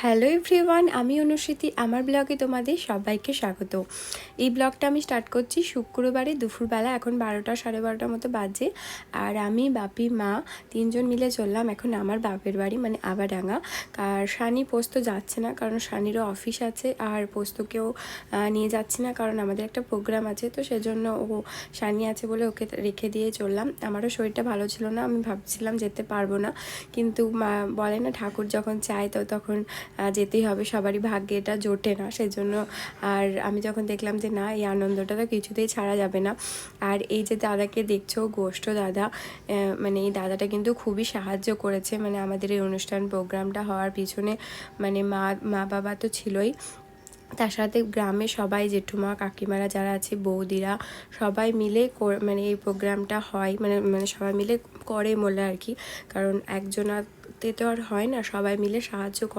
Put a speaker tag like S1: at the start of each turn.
S1: Hello everyone, আমি অনুশ্রুতি। আমার ব্লগে তোমাদের সবাইকে স্বাগত। এই ব্লগটা আমি স্টার্ট করছি শুক্রবারে দুপুরবেলা। এখন 12টা 12:30 মতো বাজে। আর আমি, বাপি, মা তিনজন মিলে চললাম এখন আমার বাপের বাড়ি, মানে আবাডাঙ্গা। আর শানি পোস্ত যাচ্ছে না, কারণ শানিরও অফিস আছে। আর পোস্তকেও নিয়ে যাচ্ছি না, কারণ আমাদের একটা প্রোগ্রাম আছে, তো সেজন্য ও শানি আছে বলে ওকে রেখে দিয়ে চললাম। আমারও শরীরটা ভালো ছিল না, আমি ভাবছিলাম যেতে পারবো না, কিন্তু মা বলে না, ঠাকুর যখন চায় তো তখন যেতেই হবে, সবারই ভাগ্যে এটা জোটে না, সেজন্য। আর আমি যখন দেখলাম যে না, এই আনন্দটা তো কিছুতেই ছাড়া যাবে না। আর এই যে দাদাকে দেখছো, গোষ্ঠ দাদা, মানে এই দাদাটা কিন্তু খুবই সাহায্য করেছে, মানে আমাদের এই অনুষ্ঠান প্রোগ্রামটা হওয়ার পিছনে। মানে মা বাবা তো ছিলই, তার সাথে গ্রামে সবাই, জেঠুমা কাকিমারা যারা আছে, বৌদিরা, সবাই মিলে মানে এই প্রোগ্রামটা হয়, মানে মানে সবাই মিলে করে বলে আর কি। কারণ একজনাতে তো আর হয় না, সবাই মিলে সাহায্য করে।